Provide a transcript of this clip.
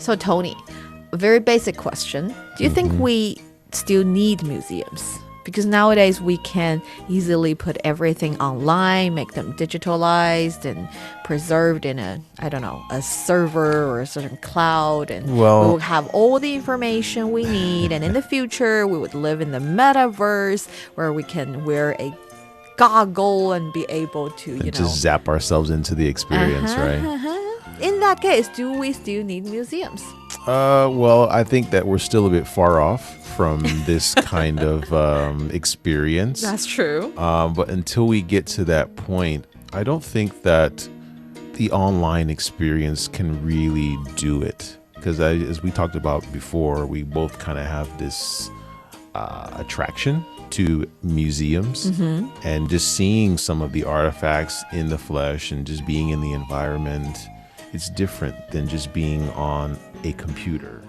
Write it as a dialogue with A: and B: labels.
A: So, Tony, a very basic question. Do you think we still need museums? Because nowadays we can easily put everything online, make them digitalized and preserved in I don't know, a server or a certain cloud, and we will have all the information we need. And in the future, we would live in the metaverse where we can wear a goggle and be able to,
B: just zap ourselves into the experience, right?
A: In that case, do we still need museums?
B: Well, I think that we're still a bit far off from this kind of experience.
A: That's true.
B: But until we get to that point, I don't think that the online experience can really do it. Because as we talked about before, we both kind of have this attraction to museums and just seeing some of the artifacts in the flesh and just being in the environment. It's different than just being on a computer.